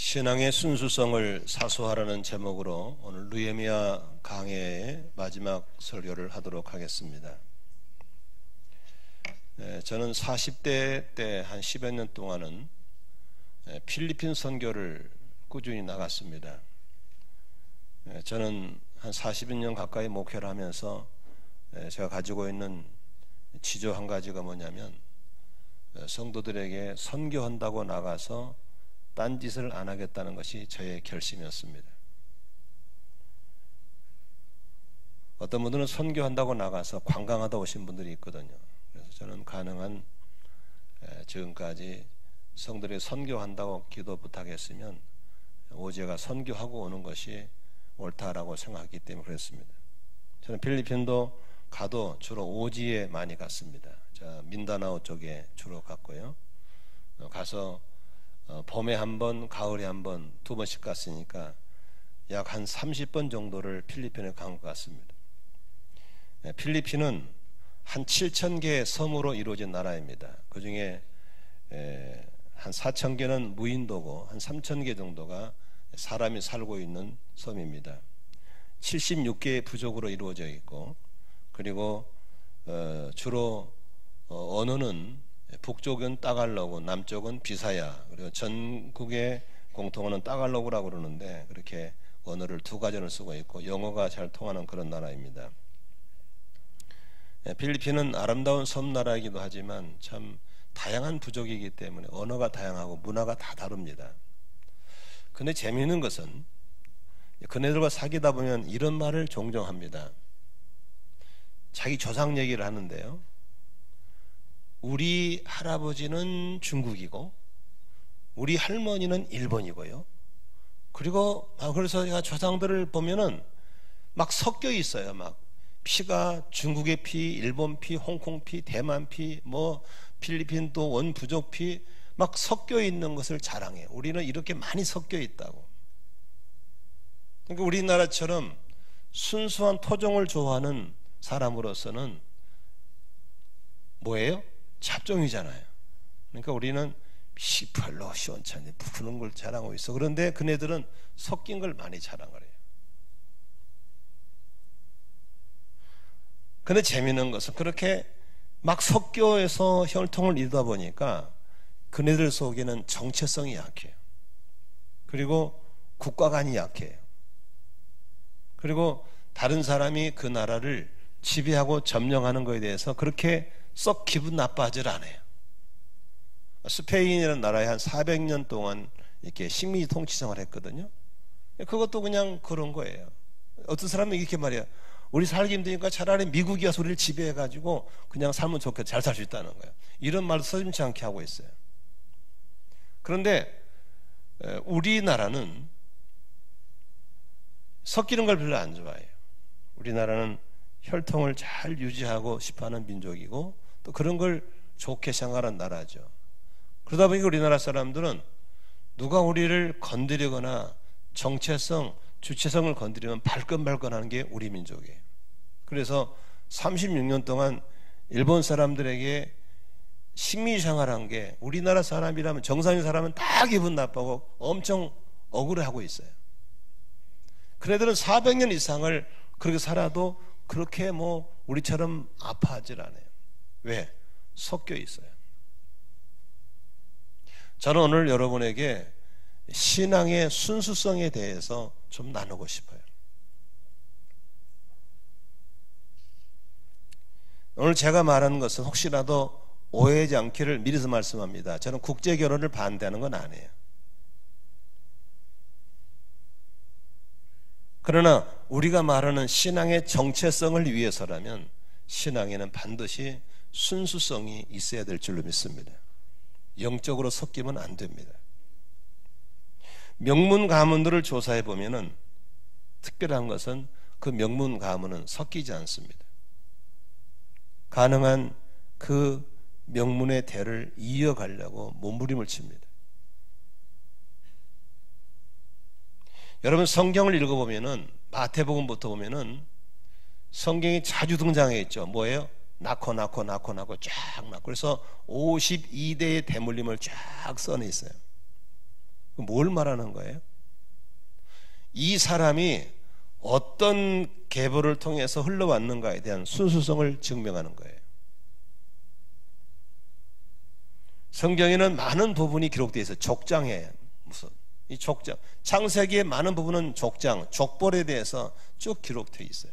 신앙의 순수성을 사수하라는 제목으로 오늘 느헤미야 강해의 마지막 설교를 하도록 하겠습니다. 저는 40대 때 한 10여 년 동안은 필리핀 선교를 꾸준히 나갔습니다. 저는 한 40년 가까이 목회를 하면서 제가 가지고 있는 지조 한 가지가 뭐냐면, 성도들에게 선교한다고 나가서 딴짓을 안 하겠다는 것이 저의 결심이었습니다. 어떤 분들은 선교한다고 나가서 관광하다 오신 분들이 있거든요. 그래서 저는 가능한 지금까지 성도들이 선교한다고 기도 부탁했으면 오제가 선교하고 오는 것이 옳다라고 생각했기 때문에 그랬습니다. 저는 필리핀도 가도 주로 오지에 많이 갔습니다. 민다나오 쪽에 주로 갔고요. 가서 봄에 한 번, 가을에 한 번, 두 번씩 갔으니까 약 한 30번 정도를 필리핀에 간 것 같습니다. 필리핀은 한 7,000개의 섬으로 이루어진 나라입니다. 그 중에 한 4,000개는 무인도고 한 3,000개 정도가 사람이 살고 있는 섬입니다. 76개의 부족으로 이루어져 있고, 그리고 주로 언어는 북쪽은 따갈로그, 남쪽은 비사야, 그리고 전국의 공통어는 따갈로그라고 그러는데 그렇게 언어를 두 가지를 쓰고 있고 영어가 잘 통하는 그런 나라입니다. 필리핀은 아름다운 섬나라이기도 하지만 참 다양한 부족이기 때문에 언어가 다양하고 문화가 다 다릅니다. 근데 재미있는 것은 그네들과 사귀다 보면 이런 말을 종종 합니다. 자기 조상 얘기를 하는데요, 우리 할아버지는 중국이고 우리 할머니는 일본이고요. 그리고 그래서 제가 조상들을 보면은 막 섞여 있어요. 막 피가 중국의 피, 일본 피, 홍콩 피, 대만 피, 뭐 필리핀 또 원부족 피, 막 섞여 있는 것을 자랑해요. 우리는 이렇게 많이 섞여 있다고. 그러니까 우리나라처럼 순수한 토종을 좋아하는 사람으로서는 뭐예요? 잡종이잖아요. 그러니까 우리는 별로 시원찮게 푸는 걸 자랑하고 있어. 그런데 그네들은 섞인 걸 많이 자랑을 해요. 근데 재미있는 것은 그렇게 막 섞여서 혈통을 이루다 보니까 그네들 속에는 정체성이 약해요. 그리고 국가관이 약해요. 그리고 다른 사람이 그 나라를 지배하고 점령하는 것에 대해서 그렇게 썩 기분 나빠하지 않아요. 스페인이라는 나라에 한 400년 동안 이렇게 식민지 통치 생활을 했거든요. 그것도 그냥 그런 거예요. 어떤 사람은 이렇게 말해요. 우리 살기 힘드니까 차라리 미국이 와서 우리를 지배해가지고 그냥 살면 좋겠다, 잘 살 수 있다는 거예요. 이런 말도 서슴지 않게 하고 있어요. 그런데 우리나라는 섞이는 걸 별로 안 좋아해요. 우리나라는 혈통을 잘 유지하고 싶어하는 민족이고 또 그런 걸 좋게 생각하는 나라죠. 그러다 보니까 우리나라 사람들은 누가 우리를 건드리거나 정체성, 주체성을 건드리면 발끈발끈하는 게 우리 민족이에요. 그래서 36년 동안 일본 사람들에게 식민지 생활한 게 우리나라 사람이라면, 정상인 사람은 다 기분 나빠하고 엄청 억울해하고 있어요. 그네들은 400년 이상을 그렇게 살아도 그렇게 뭐 우리처럼 아파하질 않아요. 왜? 섞여 있어요. 저는 오늘 여러분에게 신앙의 순수성에 대해서 좀 나누고 싶어요. 오늘 제가 말하는 것은 혹시라도 오해하지 않기를 미리서 말씀합니다. 저는 국제결혼을 반대하는 건 아니에요. 그러나 우리가 말하는 신앙의 정체성을 위해서라면 신앙에는 반드시 순수성이 있어야 될 줄로 믿습니다. 영적으로 섞이면 안 됩니다. 명문 가문들을 조사해 보면은 특별한 것은 그 명문 가문은 섞이지 않습니다. 가능한 그 명문의 대를 이어가려고 몸부림을 칩니다. 여러분 성경을 읽어보면은 마태복음부터 보면은 성경이 자주 등장해 있죠. 뭐예요? 낳고 쫙 낳고. 그래서 52대의 대물림을 쫙 써내 있어요. 뭘 말하는 거예요? 이 사람이 어떤 계보를 통해서 흘러왔는가에 대한 순수성을 증명하는 거예요. 성경에는 많은 부분이 기록되어 있어요. 족장에 무슨 이 족장, 창세기의 많은 부분은 족장, 족벌에 대해서 쭉 기록되어 있어요.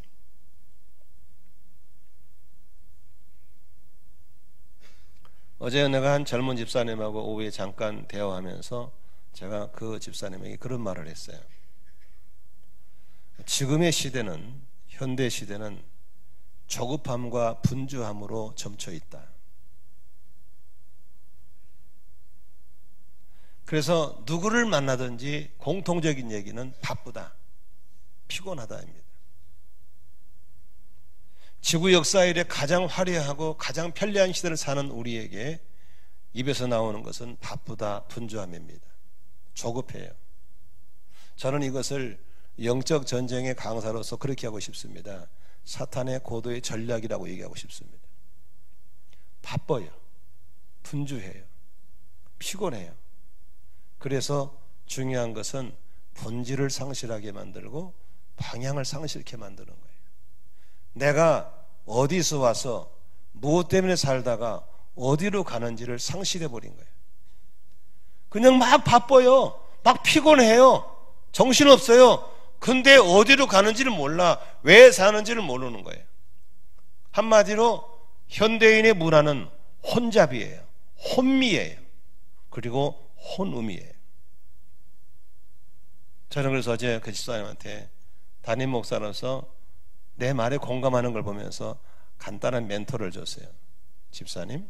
어제 내가 한 젊은 집사님하고 오후에 잠깐 대화하면서 제가 그 집사님에게 그런 말을 했어요. 지금의 시대는, 현대 시대는 조급함과 분주함으로 점쳐 있다. 그래서 누구를 만나든지 공통적인 얘기는 바쁘다, 피곤하다입니다. 지구 역사 이래 가장 화려하고 가장 편리한 시대를 사는 우리에게 입에서 나오는 것은 바쁘다, 분주함입니다. 조급해요. 저는 이것을 영적 전쟁의 강사로서 그렇게 하고 싶습니다. 사탄의 고도의 전략이라고 얘기하고 싶습니다. 바빠요, 분주해요, 피곤해요. 그래서 중요한 것은 본질을 상실하게 만들고 방향을 상실케 만드는 거예요. 내가 어디서 와서 무엇 때문에 살다가 어디로 가는지를 상실해버린 거예요. 그냥 막 바빠요, 막 피곤해요, 정신없어요. 근데 어디로 가는지를 몰라, 왜 사는지를 모르는 거예요. 한마디로 현대인의 문화는 혼잡이에요, 혼미예요, 그리고 혼음이에요. 저는 그래서 어제 그 집사님한테 담임 목사로서 내 말에 공감하는 걸 보면서 간단한 멘토를 줬어요. 집사님,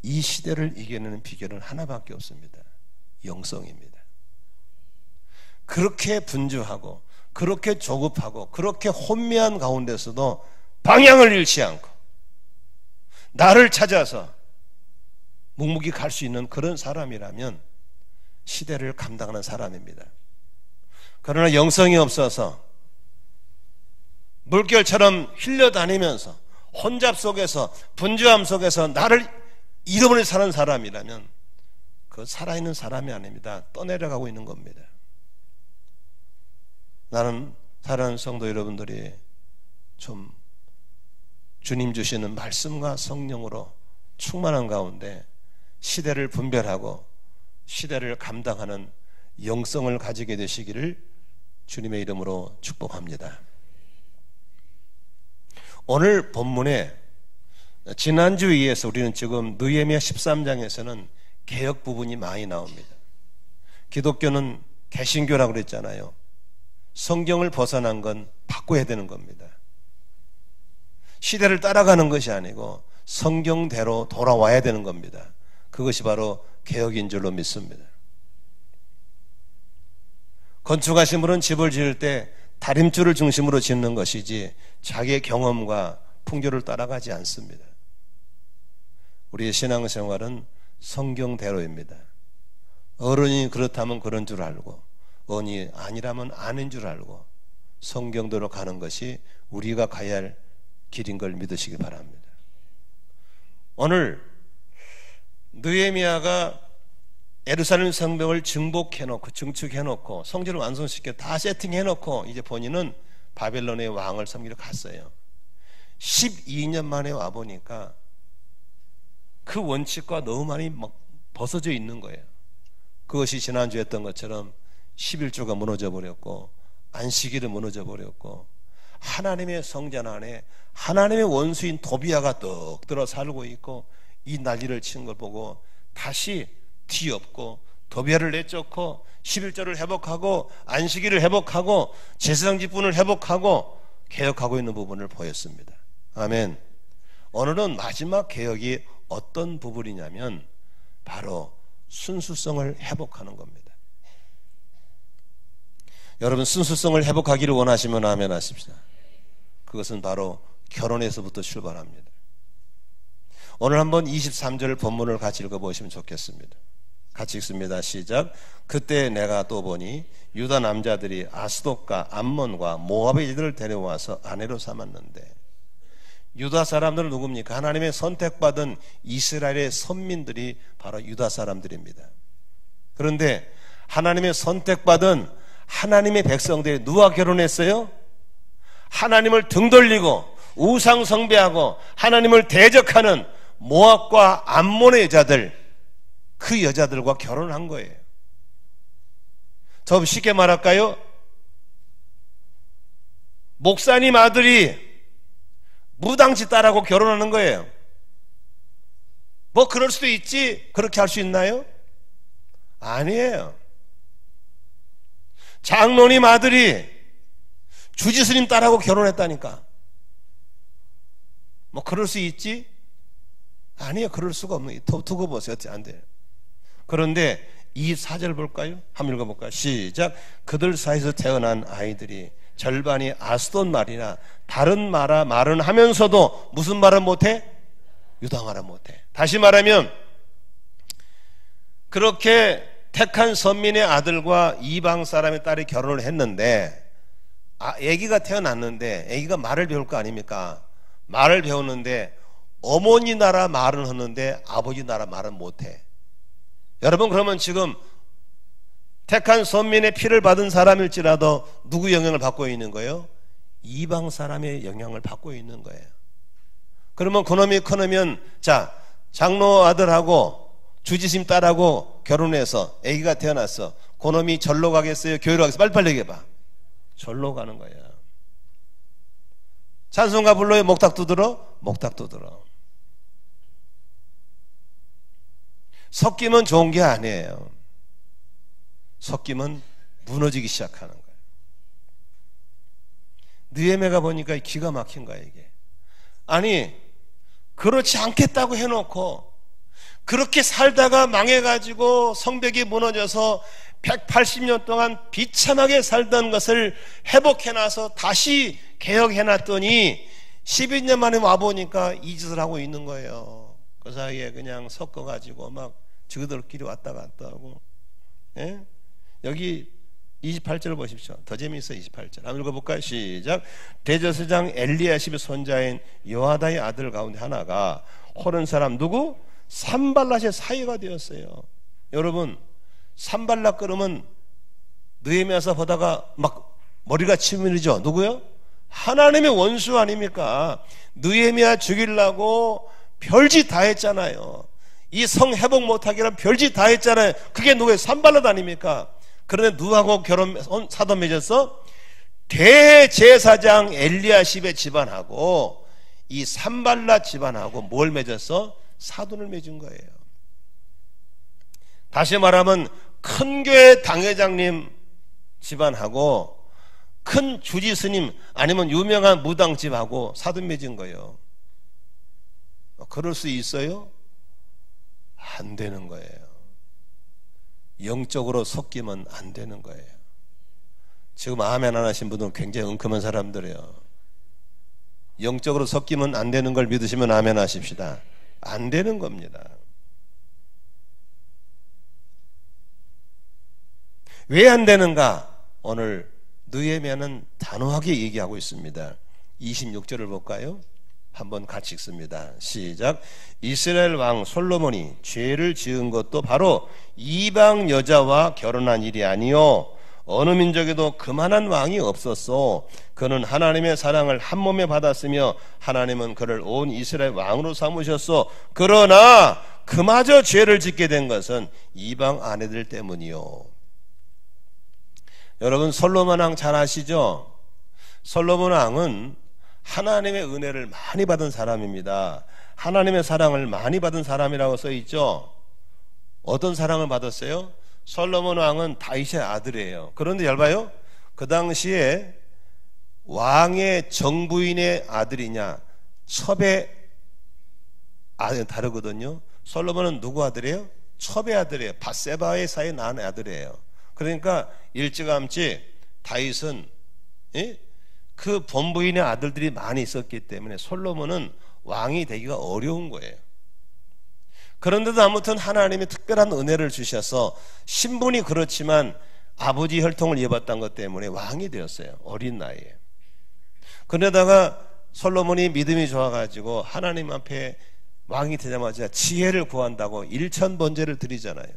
이 시대를 이겨내는 비결은 하나밖에 없습니다. 영성입니다. 그렇게 분주하고 그렇게 조급하고 그렇게 혼미한 가운데서도 방향을 잃지 않고 나를 찾아서 묵묵히 갈 수 있는 그런 사람이라면 시대를 감당하는 사람입니다. 그러나 영성이 없어서 물결처럼 흘려다니면서 혼잡 속에서 분주함 속에서 나를 잃어버려 사는 사람이라면 그 살아있는 사람이 아닙니다. 떠내려가고 있는 겁니다. 나는 사랑하는 성도 여러분들이 좀 주님 주시는 말씀과 성령으로 충만한 가운데 시대를 분별하고 시대를 감당하는 영성을 가지게 되시기를 주님의 이름으로 축복합니다. 오늘 본문에 지난주에 이어서 우리는 지금 느헤미야 13장에서는 개혁 부분이 많이 나옵니다. 기독교는 개신교라고 그랬잖아요. 성경을 벗어난 건 바꿔야 되는 겁니다. 시대를 따라가는 것이 아니고 성경대로 돌아와야 되는 겁니다. 그것이 바로 개혁인 줄로 믿습니다. 건축하신 분은 집을 지을 때 다림줄을 중심으로 짓는 것이지 자기의 경험과 풍조를 따라가지 않습니다. 우리의 신앙생활은 성경대로입니다. 어른이 그렇다면 그런 줄 알고 어른이 아니라면 아닌 줄 알고 성경대로 가는 것이 우리가 가야 할 길인 걸 믿으시기 바랍니다. 오늘 느헤미야가 예루살렘 성벽을 증복해놓고 증축해놓고 성전을 완성시켜 다 세팅해놓고 이제 본인은 바벨론의 왕을 섬기러 갔어요. 12년 만에 와보니까 그 원칙과 너무 많이 벗어져 있는 거예요. 그것이 지난주에 했던 것처럼 11조가 무너져 버렸고 안식일은 무너져 버렸고 하나님의 성전 안에 하나님의 원수인 도비아가 떡 들어 살고 있고 이 난리를 친 걸 보고 다시 뒤엎고 도비아를 내쫓고 11조를 회복하고 안식일을 회복하고 제사장 직분을 회복하고 개혁하고 있는 부분을 보였습니다. 아멘. 오늘은 마지막 개혁이 어떤 부분이냐면 바로 순수성을 회복하는 겁니다. 여러분 순수성을 회복하기를 원하시면 아멘 하십시다. 그것은 바로 결혼에서부터 출발합니다. 오늘 한번 23절 본문을 같이 읽어보시면 좋겠습니다. 같이 읽습니다. 시작. 그때 내가 또 보니 유다 남자들이 아스돗과 암몬과 모압의 이들을 데려와서 아내로 삼았는데 유다 사람들은 누굽니까? 하나님의 선택받은 이스라엘의 선민들이 바로 유다 사람들입니다. 그런데 하나님의 선택받은 하나님의 백성들이 누가 결혼했어요? 하나님을 등 돌리고 우상 숭배하고 하나님을 대적하는 모압과 암몬의 여자들, 그 여자들과 결혼한 거예요. 더 쉽게 말할까요? 목사님 아들이 무당집 딸하고 결혼하는 거예요. 뭐 그럴 수도 있지, 그렇게 할 수 있나요? 아니에요. 장로님 아들이 주지스님 딸하고 결혼했다니까. 뭐 그럴 수 있지? 아니에요. 그럴 수가 없는. 두고 보세요. 어떻게 안 돼요. 그런데 24절 볼까요? 한번 읽어볼까요? 시작. 그들 사이에서 태어난 아이들이 절반이 아스돈 말이나 다른 말은 하면서도 무슨 말은 못해? 유다 말은 못해. 다시 말하면 그렇게 택한 선민의 아들과 이방 사람의 딸이 결혼을 했는데 아기가 태어났는데 아기가 말을 배울 거 아닙니까? 말을 배우는데 어머니 나라 말은 하는데 아버지 나라 말은 못해. 여러분, 그러면 지금 택한 선민의 피를 받은 사람일지라도 누구 영향을 받고 있는 거예요? 이방 사람의 영향을 받고 있는 거예요. 그러면 그놈이 커면, 자, 장로 아들하고 주지심 딸하고 결혼해서 아기가 태어났어. 그놈이 절로 가겠어요? 교회로 가겠어요? 빨리빨리 얘기해봐. 절로 가는 거야. 찬송가 불러요? 목탁도 들어? 목탁도 들어. 섞이면 좋은 게 아니에요. 섞이면 무너지기 시작하는 거예요. 느헤미야가 보니까 기가 막힌 거야, 이게. 아니, 그렇지 않겠다고 해놓고 그렇게 살다가 망해가지고 성벽이 무너져서 180년 동안 비참하게 살던 것을 회복해놔서 다시 개혁해놨더니 12년 만에 와보니까 이 짓을 하고 있는 거예요. 그 사이에 그냥 섞어가지고 막 지그들끼리 왔다 갔다 하고. 예? 여기 28절을 보십시오. 더 재미있어요. 28절 한번 읽어볼까요? 시작. 대제사장 엘리야십의 손자인 요아다의 아들 가운데 하나가 호른 사람 누구? 산발랏의 사이가 되었어요. 여러분, 산발랏 그러면 느헤미야서 보다가 막 머리가 치밀리죠. 누구요? 하나님의 원수 아닙니까? 느헤미야 죽이려고 별짓 다 했잖아요. 이 성 회복 못하기란 별짓 다 했잖아요. 그게 누구예요? 산발랏 아닙니까? 그런데 누구하고 사돈 맺었어? 대제사장 엘리야십의 집안하고 이 산발랏 집안하고 뭘 맺었어? 사돈을 맺은 거예요. 다시 말하면 큰 교회 당회장님 집안하고 큰 주지스님 아니면 유명한 무당집하고 사돈 맺은 거예요. 그럴 수 있어요? 안 되는 거예요. 영적으로 섞이면 안 되는 거예요. 지금 아멘 안 하신 분들은 굉장히 은큼한 사람들이에요. 영적으로 섞이면 안 되는 걸 믿으시면 아멘 하십시다. 안 되는 겁니다. 왜 안 되는가? 오늘 느헤미야는 단호하게 얘기하고 있습니다. 26절을 볼까요? 한번 같이 읽습니다. 시작. 이스라엘 왕 솔로몬이 죄를 지은 것도 바로 이방 여자와 결혼한 일이 아니요 어느 민족에도 그만한 왕이 없었소. 그는 하나님의 사랑을 한 몸에 받았으며 하나님은 그를 온 이스라엘 왕으로 삼으셨소. 그러나 그마저 죄를 짓게 된 것은 이방 아내들 때문이요. 여러분, 솔로몬 왕 잘 아시죠? 솔로몬 왕은 하나님의 은혜를 많이 받은 사람입니다. 하나님의 사랑을 많이 받은 사람이라고 써있죠. 어떤 사랑을 받았어요? 솔로몬 왕은 다윗의 아들이에요. 그런데 잘 봐요. 그 당시에 왕의 정부인의 아들이냐 첩의 아들은 다르거든요. 솔로몬은 누구 아들이에요? 첩의 아들이에요. 밧세바의 사이에 낳은 아들이에요. 그러니까 일찌감치 다윗은 그 본부인의 아들들이 많이 있었기 때문에 솔로몬은 왕이 되기가 어려운 거예요. 그런데도 아무튼 하나님이 특별한 은혜를 주셔서 신분이 그렇지만 아버지 혈통을 이어받던 것 때문에 왕이 되었어요. 어린 나이에. 그러다가 솔로몬이 믿음이 좋아가지고 하나님 앞에 왕이 되자마자 지혜를 구한다고 일천번제를 드리잖아요.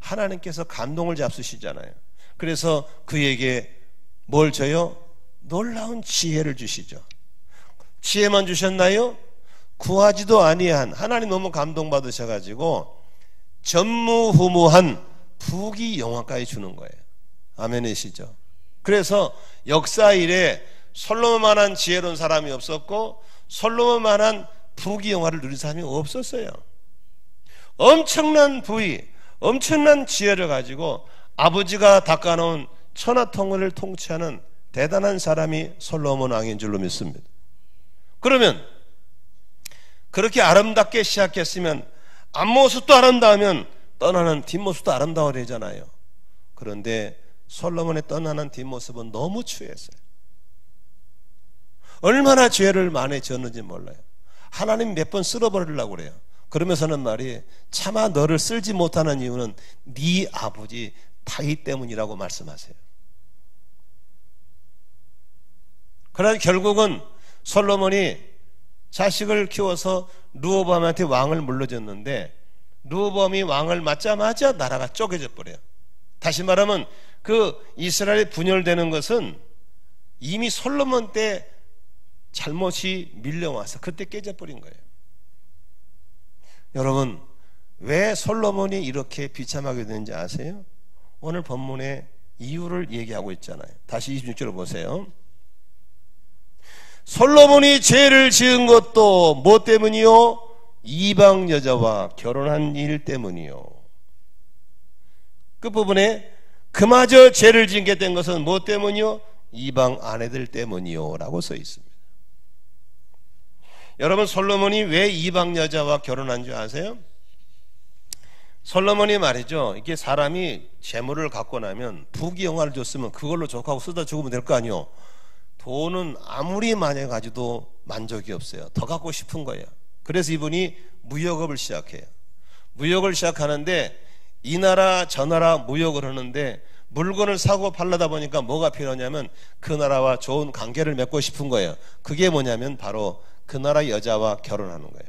하나님께서 감동을 잡수시잖아요. 그래서 그에게 뭘 줘요? 놀라운 지혜를 주시죠. 지혜만 주셨나요? 구하지도 아니한, 하나님 너무 감동받으셔가지고 전무후무한 부귀영화까지 주는 거예요. 아멘이시죠? 그래서 역사 이래 솔로몬만한 지혜로운 사람이 없었고 솔로몬만한 부귀영화를 누린 사람이 없었어요. 엄청난 부위, 엄청난 지혜를 가지고 아버지가 닦아놓은 천하통일을 통치하는 대단한 사람이 솔로몬 왕인 줄로 믿습니다. 그러면 그렇게 아름답게 시작했으면 앞모습도 아름다우면 떠나는 뒷모습도 아름다워야 되잖아요. 그런데 솔로몬의 떠나는 뒷모습은 너무 추했어요. 얼마나 죄를 많이 지었는지 몰라요. 하나님 몇 번 쓸어버리려고 그래요. 그러면서는 말이 차마 너를 쓸지 못하는 이유는 네 아버지 다윗 때문이라고 말씀하세요. 그러나 결국은 솔로몬이 자식을 키워서 르호보암한테 왕을 물려줬는데 르호보암이 왕을 맡자마자 나라가 쪼개져 버려요. 다시 말하면 그 이스라엘이 분열되는 것은 이미 솔로몬 때 잘못이 밀려와서 그때 깨져버린 거예요. 여러분, 왜 솔로몬이 이렇게 비참하게 되는지 아세요? 오늘 본문의 이유를 얘기하고 있잖아요. 다시 26절을 보세요. 솔로몬이 죄를 지은 것도 뭐 때문이요? 이방 여자와 결혼한 일 때문이요. 끝부분에 그마저 죄를 짓게 된 것은 뭐 때문이요? 이방 아내들 때문이요 라고 써 있습니다. 여러분, 솔로몬이 왜 이방 여자와 결혼한 줄 아세요? 솔로몬이 말이죠, 이게 사람이 재물을 갖고 나면 부귀영화를 줬으면 그걸로 족하고 쓰다 죽으면 될 거 아니요. 돈은 아무리 많이 가지도 만족이 없어요. 더 갖고 싶은 거예요. 그래서 이분이 무역업을 시작해요. 무역을 시작하는데 이 나라 저 나라 무역을 하는데 물건을 사고 팔려다 보니까 뭐가 필요하냐면 그 나라와 좋은 관계를 맺고 싶은 거예요. 그게 뭐냐면 바로 그 나라 여자와 결혼하는 거예요.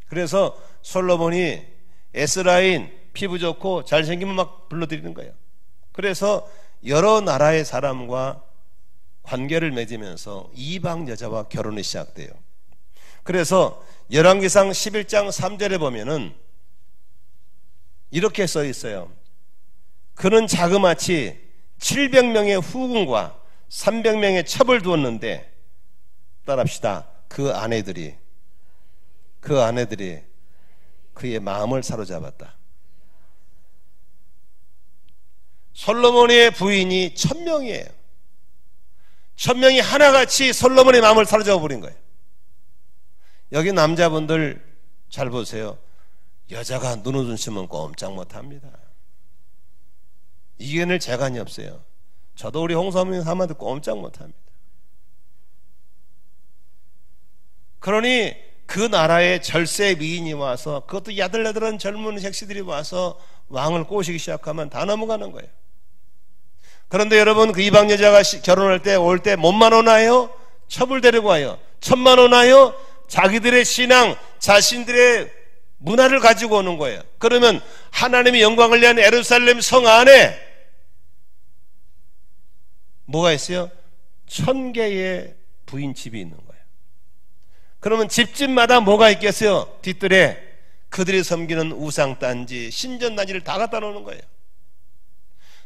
그래서 솔로몬이 에스라인, 피부 좋고 잘생기면 막 불러들이는 거예요. 그래서 여러 나라의 사람과 관계를 맺으면서 이방 여자와 결혼이 시작돼요. 그래서 열왕기상 11장 3절에 보면은 이렇게 써 있어요. 그는 자그마치 700명의 후궁과 300명의 첩을 두었는데, 따라합시다. 그 아내들이 그의 마음을 사로잡았다. 솔로몬의 부인이 1000명이에요. 1000명이 하나같이 솔로몬의 마음을 사로잡아 버린 거예요. 여기 남자분들 잘 보세요. 여자가 눈을 눈치면 꼼짝 못합니다. 이겨낼 재간이 없어요. 저도 우리 홍사모님 한마디 꼼짝 못합니다. 그러니 그 나라의 절세 미인이 와서, 그것도 야들야들한 젊은 색시들이 와서 왕을 꼬시기 시작하면 다 넘어가는 거예요. 그런데 여러분, 그 이방 여자가 결혼할 때 올 때 몸만 오나요? 첩을 데리고 와요. 첩만 오나요? 자기들의 신앙, 자신들의 문화를 가지고 오는 거예요. 그러면 하나님의 영광을 위한 예루살렘 성 안에 뭐가 있어요? 1000개의 부인집이 있는 거예요. 그러면 집집마다 뭐가 있겠어요? 뒷뜰에 그들이 섬기는 우상단지, 신전단지를 다 갖다 놓는 거예요.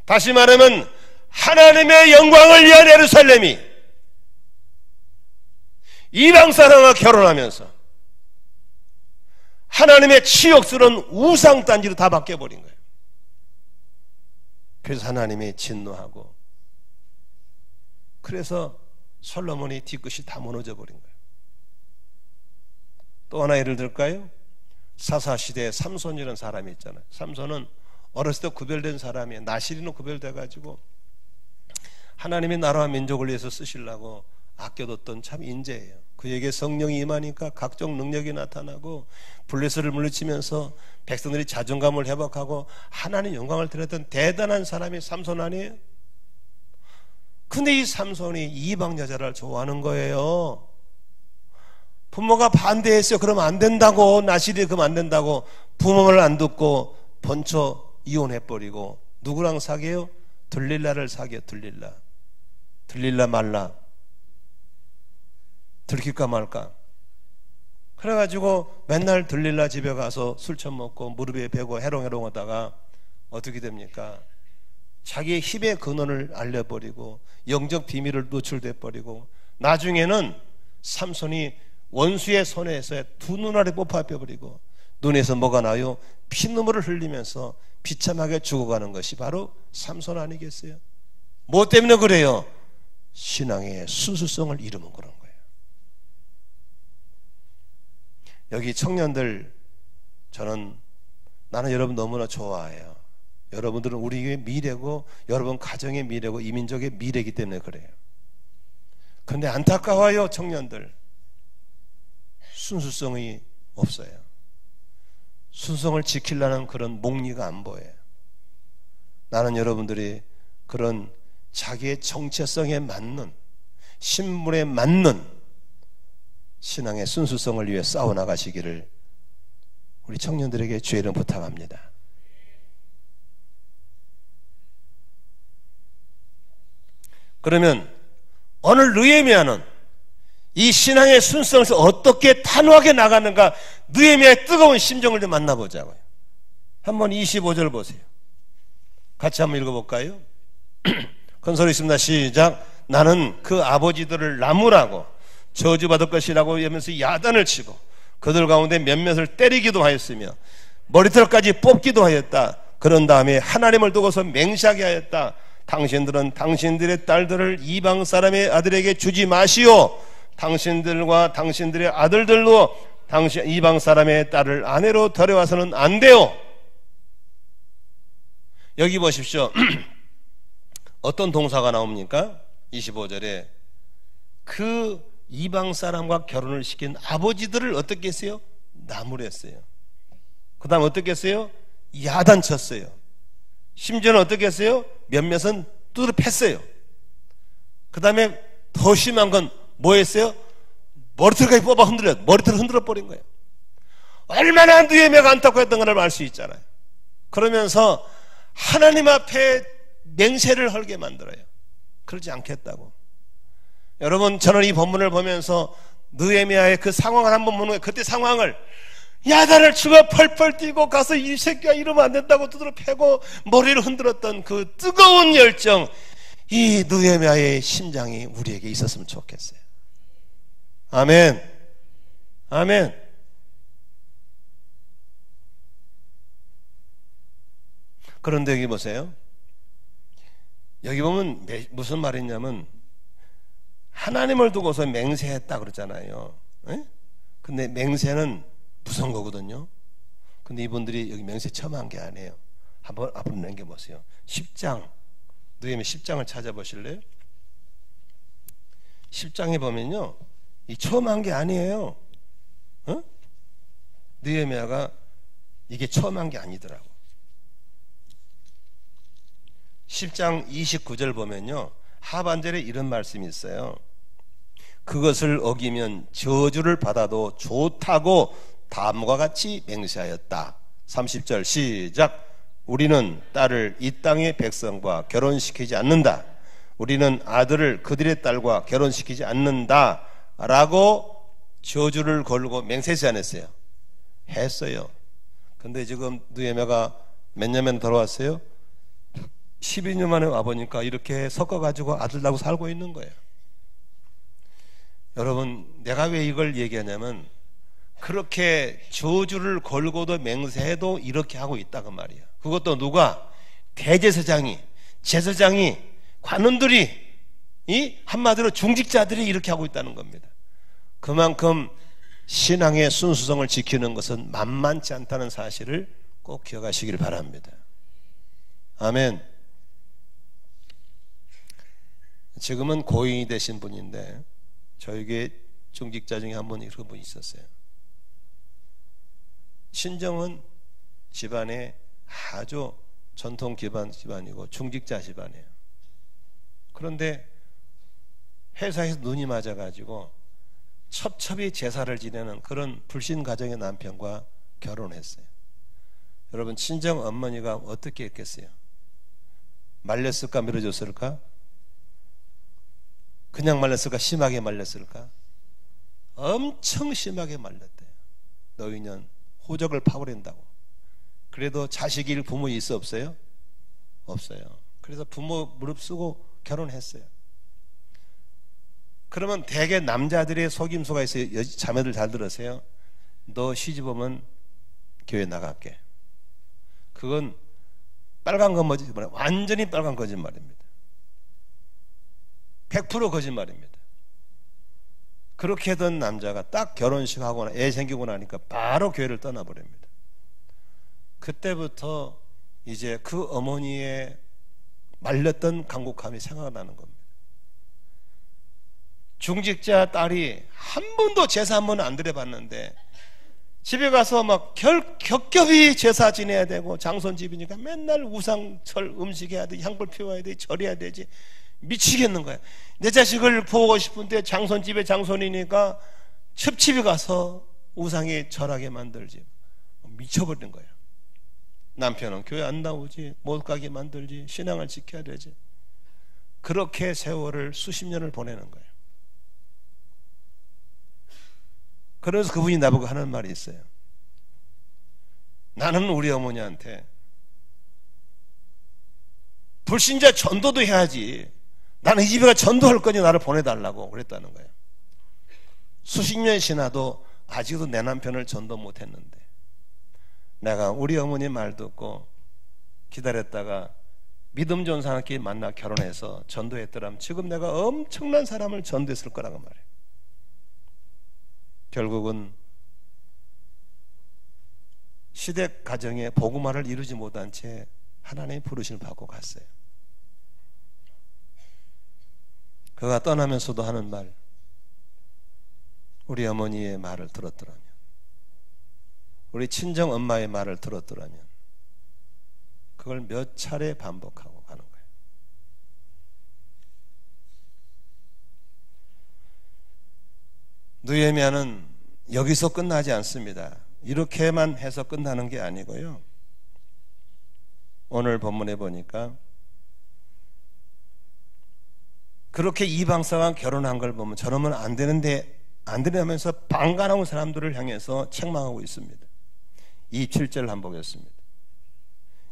다시 말하면 하나님의 영광을 위한 예루살렘이 이방 사람과 결혼하면서 하나님의 치욕스러운 우상단지로 다 바뀌어버린 거예요. 그래서 하나님이 진노하고, 그래서 솔로몬이 뒤끝이 다 무너져 버린 거예요. 또 하나 예를 들까요? 사사시대에 삼손이라는 사람이 있잖아요. 삼손은 어렸을 때 구별된 사람이에요. 나시리는 구별돼가지고 하나님의 나라와 민족을 위해서 쓰시려고 아껴뒀던 참 인재예요. 그에게 성령이 임하니까 각종 능력이 나타나고 블레셋을 물리치면서 백성들이 자존감을 회복하고 하나님 영광을 드렸던 대단한 사람이 삼손 아니에요? 근데 이 삼손이 이방 여자를 좋아하는 거예요. 부모가 반대했어요. 그러면 안 된다고, 나시리 그러면 안 된다고 부모 말을 안 듣고 번초 이혼해버리고 누구랑 사귀어요? 들릴라를 사귀어. 들릴라 말라. 들킬까 말까. 그래가지고 맨날 들릴라 집에 가서 술 처먹고 무릎에 베고 해롱해롱 하다가 어떻게 됩니까? 자기의 힘의 근원을 알려버리고 영적 비밀을 노출돼버리고 나중에는 삼손이 원수의 손에서 두 눈알이 뽑아버리고 눈에서 뭐가 나요? 피눈물을 흘리면서 비참하게 죽어가는 것이 바로 삼손 아니겠어요? 뭐 때문에 그래요? 신앙의 순수성을 잃으면 그런 거예요. 여기 청년들, 나는 여러분 너무나 좋아해요. 여러분들은 우리의 미래고 여러분 가정의 미래고 이민족의 미래이기 때문에 그래요. 그런데 안타까워요. 청년들 순수성이 없어요. 순수성을 지키려는 그런 목리가 안 보여요. 나는 여러분들이 그런 자기의 정체성에 맞는, 신분에 맞는 신앙의 순수성을 위해 싸워나가시기를 우리 청년들에게 주의 이름 부탁합니다. 그러면 오늘 느헤미야는 이 신앙의 순수성을 어떻게 탄호하게 나가는가, 느헤미야의 뜨거운 심정을 좀 만나보자고요. 한번 25절 보세요. 같이 한번 읽어볼까요? 큰 소리 있습니다. 시작. 나는 그 아버지들을 나무라고 저주받을 것이라고 하면서 야단을 치고 그들 가운데 몇몇을 때리기도 하였으며 머리털까지 뽑기도 하였다. 그런 다음에 하나님을 두고서 맹세하게 하였다. 당신들은 당신들의 딸들을 이방 사람의 아들에게 주지 마시오. 당신들과 당신들의 아들들로 이방 사람의 딸을 아내로 데려와서는 안 돼요. 여기 보십시오. 어떤 동사가 나옵니까? 25절에 그 이방 사람과 결혼을 시킨 아버지들을 어떻게 했어요? 나무를 했어요. 그 다음 어떻게 했어요? 야단쳤어요. 심지어는 어떻게 했어요? 몇몇은 두드려 팼어요. 그 다음에 더 심한 건 뭐 했어요? 머리털까지 뽑아 흔들어요. 머리털을 흔들어 버린 거예요. 얼마나 느헤미야가 안타까웠던 걸 알 수 있잖아요. 그러면서 하나님 앞에 맹세를 헐게 만들어요. 그러지 않겠다고. 여러분, 저는 이 본문을 보면서 느헤미야의 그 상황을 한번 보는 거예요. 그때 상황을 야단을 치고 펄펄 뛰고 가서 이 새끼가 이러면 안 된다고 두드려 패고 머리를 흔들었던 그 뜨거운 열정, 이 느헤미야의 심장이 우리에게 있었으면 좋겠어요. 아멘. 아멘. 그런데 여기 보세요. 여기 보면 무슨 말이냐면 하나님을 두고서 맹세했다 그러잖아요. 에? 근데 맹세는 무서운 거거든요. 근데 이분들이 여기 맹세 처음 한 게 아니에요. 한번 앞으로 넘겨보세요. 10장, 느헤미야 10장을 찾아보실래요? 10장에 보면요, 이 처음 한 게 아니에요. 어? 느헤미야가 이게 처음 한 게 아니더라고. 10장 29절 보면요, 하반절에 이런 말씀이 있어요. 그것을 어기면 저주를 받아도 좋다고 다음과 같이 맹세하였다. 30절 시작. 우리는 딸을 이 땅의 백성과 결혼시키지 않는다. 우리는 아들을 그들의 딸과 결혼시키지 않는다 라고 저주를 걸고 맹세하지 않았어요? 했어요. 근데 지금 느헤미야가 몇 년 만에 돌아왔어요? 12년 만에 와보니까 이렇게 섞어가지고 아들 낳고 살고 있는 거예요. 여러분, 내가 왜 이걸 얘기하냐면 그렇게 저주를 걸고도 맹세해도 이렇게 하고 있다고 말이야. 그것도 누가? 대제사장이, 제사장이, 관원들이, 이 한마디로 중직자들이 이렇게 하고 있다는 겁니다. 그만큼 신앙의 순수성을 지키는 것은 만만치 않다는 사실을 꼭 기억하시길 바랍니다. 아멘. 지금은 고인이 되신 분인데 저에게 중직자 중에 한 분이 그런 분이 있었어요. 친정은 집안에 아주 전통 기반 집안이고 중직자 집안이에요. 그런데 회사에서 눈이 맞아가지고 첩첩이 제사를 지내는 그런 불신 가정의 남편과 결혼했어요. 여러분, 친정 어머니가 어떻게 했겠어요? 말렸을까, 밀어줬을까? 그냥 말렸을까, 심하게 말렸을까? 엄청 심하게 말렸대요. 너희는 호적을 파버린다고. 그래도 자식이 일 부모 있어 없어요? 없어요. 그래서 부모 무릅쓰고 결혼했어요. 그러면 대개 남자들의 속임수가 있어요. 자매들 잘 들으세요. 너 시집 오면 교회 나갈게. 그건 빨간 거짓말, 완전히 빨간 거짓말입니다. 100% 거짓말입니다. 그렇게 하던 남자가 딱 결혼식 하거나 애 생기고 나니까 바로 교회를 떠나버립니다. 그때부터 이제 그 어머니의 말렸던 간곡함이 생각나는 겁니다. 중직자 딸이 한 번도 제사 한 번은 안 드려봤는데 집에 가서 막 겹겹이 제사 지내야 되고, 장손집이니까 맨날 우상철 음식해야 돼, 향불 피워야 돼, 절해야 되지. 미치겠는 거야. 내 자식을 보고 싶은데 장손집에 장손이니까 첩집에 가서 우상에 절하게 만들지. 미쳐버린 거야. 남편은 교회 안 나오지, 못 가게 만들지, 신앙을 지켜야 되지. 그렇게 세월을 수십 년을 보내는 거예요. 그래서 그분이 나보고 하는 말이 있어요. 나는 우리 어머니한테 불신자 전도도 해야지, 나는 이 집에 가 전도할 거니 나를 보내달라고 그랬다는 거예요. 수십 년이 지나도 아직도 내 남편을 전도 못했는데, 내가 우리 어머니 말 듣고 기다렸다가 믿음 좋은 사람끼리 만나 결혼해서 전도했더라면 지금 내가 엄청난 사람을 전도했을 거라고 말해요. 결국은 시댁 가정에 복음화를 이루지 못한 채 하나님의 부르심을 받고 갔어요. 그가 떠나면서도 하는 말, 우리 어머니의 말을 들었더라면, 우리 친정 엄마의 말을 들었더라면 그걸 몇 차례 반복하고 가는 거예요. 느헤미야는 여기서 끝나지 않습니다. 이렇게만 해서 끝나는 게 아니고요. 오늘 본문에 보니까 그렇게 이방사와 결혼한 걸 보면 저러면 안 되는데 안 되냐면서 방관하는 사람들을 향해서 책망하고 있습니다. 27절 한번 보겠습니다.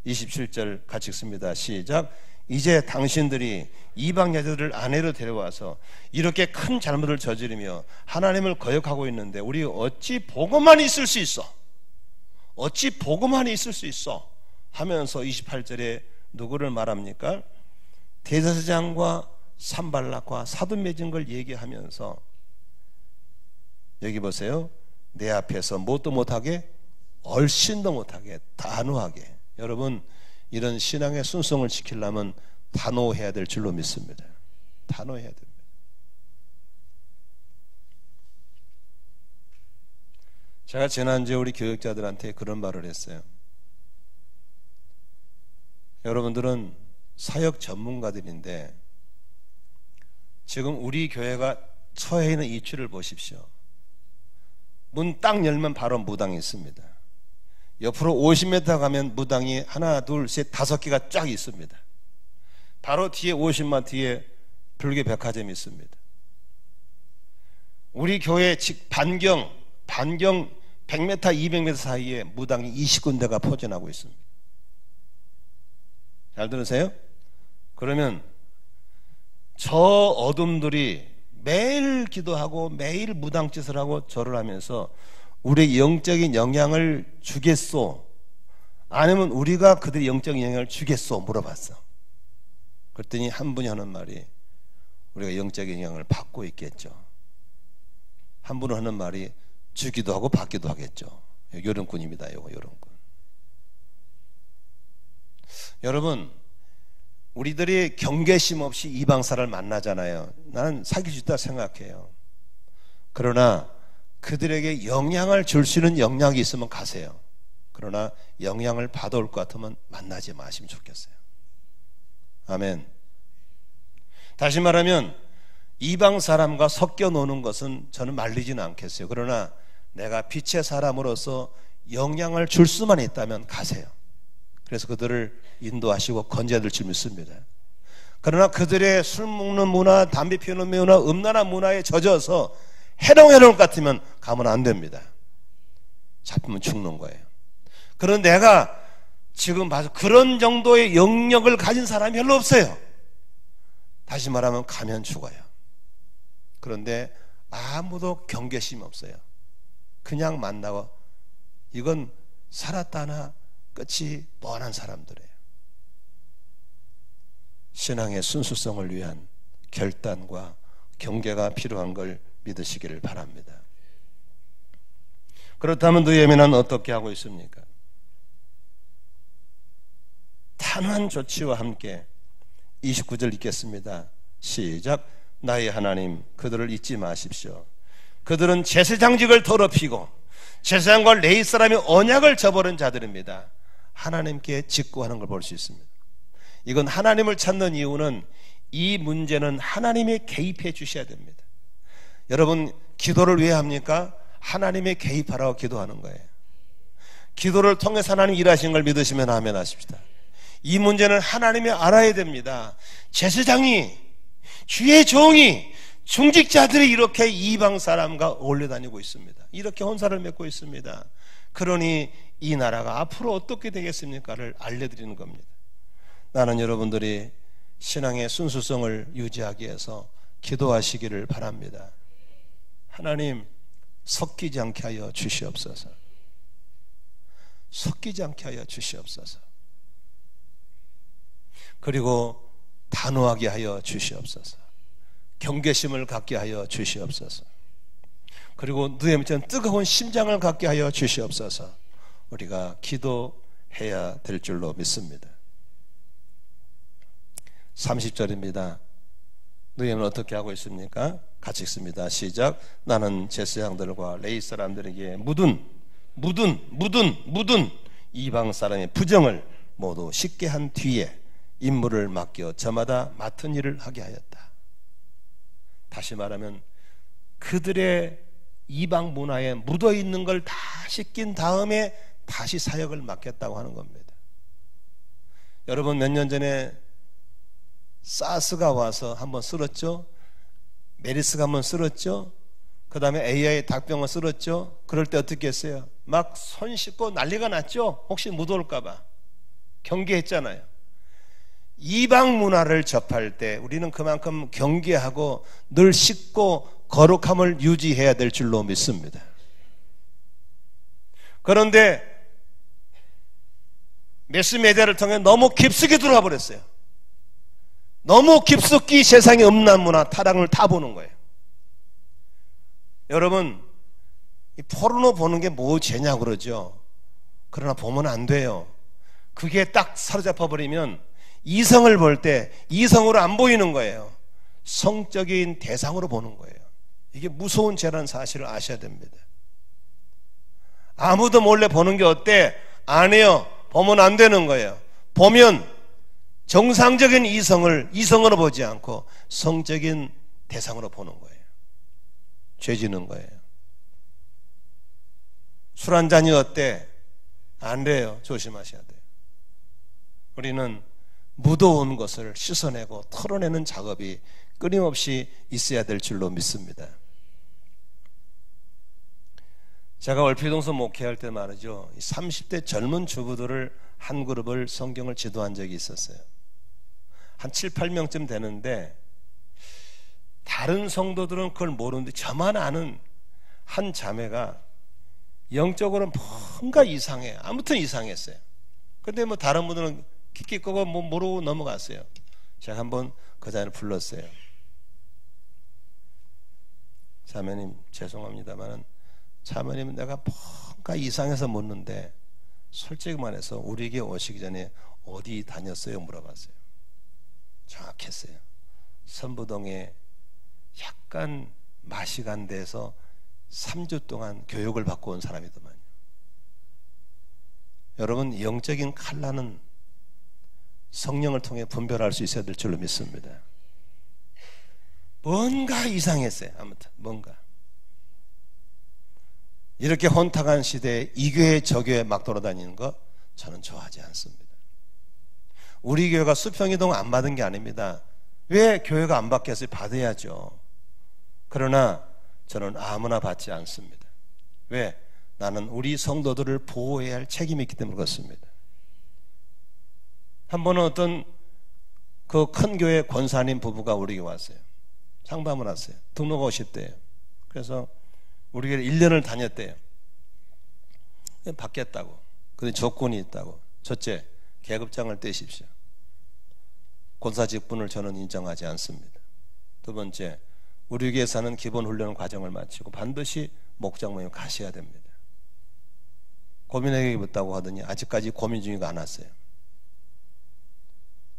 27절 같이 읽습니다. 시작. 이제 당신들이 이방 여자들을 아내로 데려와서 이렇게 큰 잘못을 저지르며 하나님을 거역하고 있는데 우리 어찌 보고만 있을 수 있어? 어찌 보고만 있을 수 있어? 하면서 28절에 누구를 말합니까? 대제사장과 산발락과 사돈 맺은 걸 얘기하면서, 여기 보세요. 내 앞에서 뭣도 못하게, 얼씬도 못하게, 단호하게. 여러분, 이런 신앙의 순성을 지키려면 단호해야 될 줄로 믿습니다. 단호해야 됩니다. 제가 지난주에 우리 교육자들한테 그런 말을 했어요. 여러분들은 사역 전문가들인데 지금 우리 교회가 처해 있는 이치를 보십시오. 문 딱 열면 바로 무당이 있습니다. 옆으로 50m 가면 무당이 하나, 둘, 셋, 5개가 쫙 있습니다. 바로 뒤에 50만 뒤에 불교 백화점이 있습니다. 우리 교회 반경 100m, 200m 사이에 무당이 20군데가 포진하고 있습니다. 잘 들으세요? 그러면 저 어둠들이 매일 기도하고 매일 무당짓을 하고 절을 하면서 우리의 영적인 영향을 주겠소? 아니면 우리가 그들의 영적인 영향을 주겠소? 물어봤어. 그랬더니 한 분이 하는 말이, 우리가 영적인 영향을 받고 있겠죠. 한 분은 하는 말이, 주기도 하고 받기도 하겠죠. 요령꾼입니다. 이거 요령꾼. 여러분, 우리들이 경계심 없이 이방사를 만나잖아요. 나는 사귈 수 있다 생각해요. 그러나 그들에게 영향을 줄 수 있는 영향이 있으면 가세요. 그러나 영향을 받아올 것 같으면 만나지 마시면 좋겠어요. 아멘. 다시 말하면 이방 사람과 섞여 노는 것은 저는 말리지는 않겠어요. 그러나 내가 빛의 사람으로서 영향을 줄 수만 있다면 가세요. 그래서 그들을 인도하시고 건져야 될 줄 믿습니다. 그러나 그들의 술 먹는 문화, 담배 피우는 문화, 음란한 문화에 젖어서 해롱해롱 같으면 가면 안 됩니다. 잡히면 죽는 거예요. 그런 내가 지금 봐서 그런 정도의 영역을 가진 사람이 별로 없어요. 다시 말하면 가면 죽어요. 그런데 아무도 경계심이 없어요. 그냥 만나고 이건 살았다나 끝이 뻔한 사람들이에요. 신앙의 순수성을 위한 결단과 경계가 필요한 걸 믿으시기를 바랍니다. 그렇다면 느헤미야는 어떻게 하고 있습니까? 단호한 조치와 함께 29절 읽겠습니다. 시작. 나의 하나님 그들을 잊지 마십시오. 그들은 제사장직을 더럽히고 제사장과 레위 사람의 언약을 저버린 자들입니다. 하나님께 직구하는 걸 볼 수 있습니다. 이건 하나님을 찾는 이유는 이 문제는 하나님이 개입해 주셔야 됩니다. 여러분 기도를 왜 합니까? 하나님이 개입하라고 기도하는 거예요. 기도를 통해서 하나님 일하신 걸 믿으시면 아멘 하십시다. 이 문제는 하나님이 알아야 됩니다. 제사장이, 주의 종이, 중직자들이 이렇게 이방 사람과 어울려 다니고 있습니다. 이렇게 혼사를 맺고 있습니다. 그러니 이 나라가 앞으로 어떻게 되겠습니까를 알려드리는 겁니다. 나는 여러분들이 신앙의 순수성을 유지하기 위해서 기도하시기를 바랍니다. 하나님 섞이지 않게 하여 주시옵소서. 섞이지 않게 하여 주시옵소서. 그리고 단호하게 하여 주시옵소서. 경계심을 갖게 하여 주시옵소서. 그리고 느헤미야처럼 뜨거운 심장을 갖게 하여 주시옵소서. 우리가 기도해야 될 줄로 믿습니다. 30절입니다. 느헤미야는 어떻게 하고 있습니까? 같이 읽습니다. 시작. 나는 제사장들과 레위 사람들에게 묻은 이방 사람의 부정을 모두 쉽게 한 뒤에 임무를 맡겨 저마다 맡은 일을 하게 하였다. 다시 말하면 그들의 이방 문화에 묻어있는 걸 다 씻긴 다음에 다시 사역을 맡겠다고 하는 겁니다. 여러분 몇 년 전에 사스가 와서 한번 쓸었죠. 메르스가 한번 쓸었죠. 그 다음에 AI 닭병을 쓸었죠. 그럴 때 어떻게 했어요? 막 손 씻고 난리가 났죠. 혹시 묻어올까 봐 경계했잖아요. 이방 문화를 접할 때 우리는 그만큼 경계하고 늘 씻고 거룩함을 유지해야 될 줄로 믿습니다. 그런데 매스메디아를 통해 너무 깊숙이 들어와 버렸어요. 너무 깊숙이 세상의 음란 문화 타락을 타보는 거예요. 여러분 이 포르노 보는 게 뭐 죄냐고 그러죠. 그러나 보면 안 돼요. 그게 딱 사로잡혀 버리면 이성을 볼 때 이성으로 안 보이는 거예요. 성적인 대상으로 보는 거예요. 이게 무서운 죄라는 사실을 아셔야 됩니다. 아무도 몰래 보는 게 어때? 안 해요. 보면 안 되는 거예요. 보면 정상적인 이성으로 보지 않고 성적인 대상으로 보는 거예요. 죄 지는 거예요. 술 한 잔이 어때? 안 돼요. 조심하셔야 돼요. 우리는 묻어온 것을 씻어내고 털어내는 작업이 끊임없이 있어야 될 줄로 믿습니다. 제가 월피동서 목회할 때 말이죠, 30대 젊은 주부들을 한 그룹을 성경을 지도한 적이 있었어요. 한 7, 8명쯤 되는데 다른 성도들은 그걸 모르는데 저만 아는 한 자매가 영적으로는 뭔가 이상해. 아무튼 이상했어요. 근데 뭐 다른 분들은 킥킥거고 뭐 모르고 넘어갔어요. 제가 한번 그 자리를 불렀어요. 자매님 죄송합니다만 자매님 내가 뭔가 이상해서 묻는데 솔직히 말해서 우리에게 오시기 전에 어디 다녔어요? 물어봤어요. 정확했어요. 선부동에 약간 맛이 간 데서 3주 동안 교육을 받고 온 사람이더만요. 여러분 영적인 칼라는 성령을 통해 분별할 수 있어야 될 줄로 믿습니다. 뭔가 이상했어요. 아무튼 뭔가 이렇게 혼탁한 시대에 이 교회 저 교회 막 돌아다니는 거 저는 좋아하지 않습니다. 우리 교회가 수평이동 안 받은 게 아닙니다. 왜 교회가 안 받겠어요? 받아야죠. 그러나 저는 아무나 받지 않습니다. 왜? 나는 우리 성도들을 보호해야 할 책임이 있기 때문에 그렇습니다. 한 번은 어떤 그 큰 교회 권사님 부부가 우리 교회 왔어요. 상담을 왔어요. 등록 50대예요. 그래서 우리 교회 1년을 다녔대요. 받겠다고. 근데 조건이 있다고. 첫째, 계급장을 떼십시오. 권사 직분을 저는 인정하지 않습니다. 두 번째, 우리 교회에서는 기본 훈련 과정을 마치고 반드시 목장 모임 가셔야 됩니다. 고민해야겠다고 하더니 아직까지 고민 중이가 안 왔어요.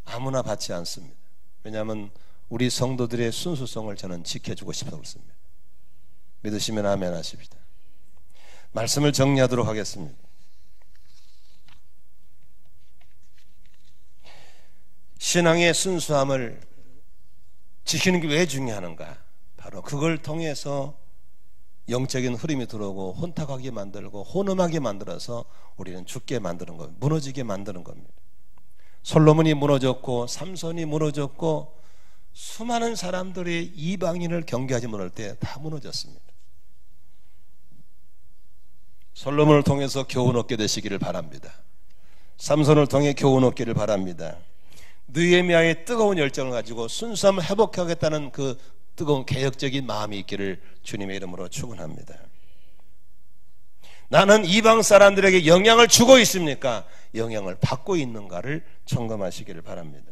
아무나 받지 않습니다. 왜냐하면 우리 성도들의 순수성을 저는 지켜주고 싶어서 그렇습니다. 믿으시면 아멘 하십시다. 말씀을 정리하도록 하겠습니다. 신앙의 순수함을 지키는 게 왜 중요한가? 바로 그걸 통해서 영적인 흐름이 들어오고 혼탁하게 만들고 혼음하게 만들어서 우리는 죽게 만드는 겁니다. 무너지게 만드는 겁니다. 솔로몬이 무너졌고 삼손이 무너졌고 수많은 사람들이 이방인을 경계하지 못할 때 다 무너졌습니다. 솔로몬을 통해서 교훈 얻게 되시기를 바랍니다. 삼손을 통해 교훈 얻기를 바랍니다. 느헤미야의 뜨거운 열정을 가지고 순수함을 회복하겠다는 그 뜨거운 개혁적인 마음이 있기를 주님의 이름으로 축원합니다. 나는 이방 사람들에게 영향을 주고 있습니까? 영향을 받고 있는가를 점검하시기를 바랍니다.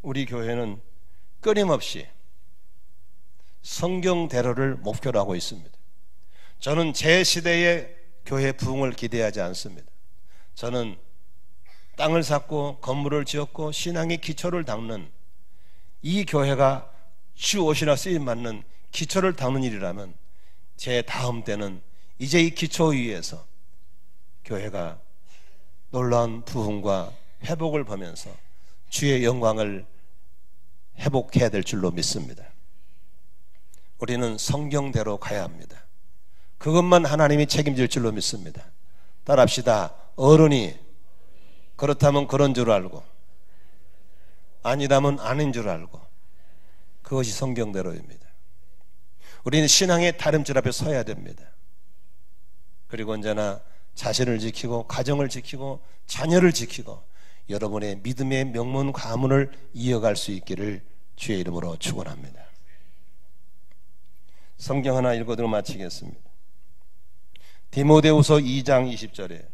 우리 교회는 끊임없이 성경대로를 목표로 하고 있습니다. 저는 제 시대의 교회 부흥을 기대하지 않습니다. 저는 땅을 샀고 건물을 지었고 신앙의 기초를 닦는 이 교회가 주 옷이나 쓰임 맞는 기초를 닦는 일이라면 제 다음 때는 이제 이 기초 위에서 교회가 놀라운 부흥과 회복을 보면서 주의 영광을 회복해야 될 줄로 믿습니다. 우리는 성경대로 가야 합니다. 그것만 하나님이 책임질 줄로 믿습니다. 따라합시다. 어른이 그렇다면 그런 줄 알고 아니라면 아닌 줄 알고 그것이 성경대로입니다. 우리는 신앙의 다름질 앞에 서야 됩니다. 그리고 언제나 자신을 지키고 가정을 지키고 자녀를 지키고 여러분의 믿음의 명문 가문을 이어갈 수 있기를 주의 이름으로 축원합니다. 성경 하나 읽어드리고 마치겠습니다. 디모데후서 2장 20절에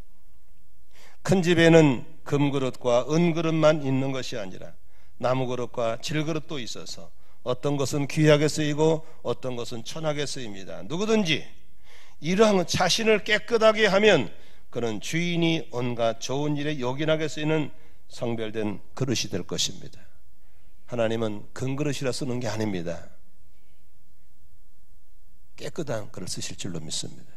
큰 집에는 금그릇과 은그릇만 있는 것이 아니라 나무그릇과 질그릇도 있어서 어떤 것은 귀하게 쓰이고 어떤 것은 천하게 쓰입니다. 누구든지 이러한 자신을 깨끗하게 하면 그는 주인이 온갖 좋은 일에 요긴하게 쓰이는 성별된 그릇이 될 것입니다. 하나님은 금그릇이라 쓰는 게 아닙니다. 깨끗한 그릇 쓰실 줄로 믿습니다.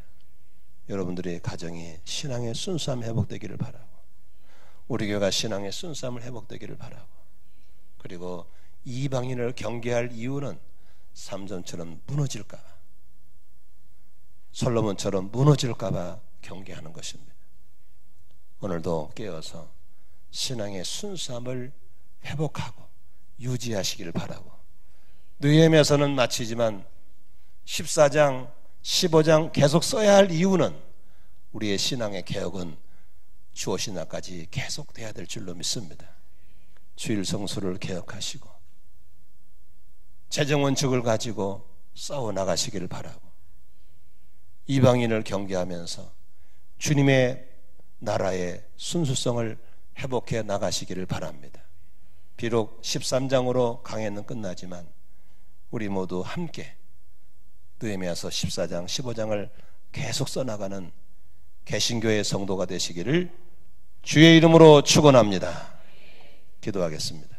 여러분들의 가정이 신앙의 순수함 회복되기를 바라고 우리 교회가 신앙의 순수함을 회복되기를 바라고 그리고 이방인을 경계할 이유는 삼손처럼 무너질까 봐 솔로몬처럼 무너질까 봐 경계하는 것입니다. 오늘도 깨어서 신앙의 순수함을 회복하고 유지하시기를 바라고 느헤미야서는 마치지만 14장 15장 계속 써야 할 이유는 우리의 신앙의 개혁은 주오신 날까지 계속돼야 될 줄로 믿습니다. 주일 성수를 개혁하시고 재정원칙을 가지고 싸워나가시기를 바라고 이방인을 경계하면서 주님의 나라의 순수성을 회복해 나가시기를 바랍니다. 비록 13장으로 강해는 끝나지만 우리 모두 함께 느헤미야서 14장 15장을 계속 써나가는 개신교의 성도가 되시기를 주의 이름으로 축원합니다. 기도하겠습니다.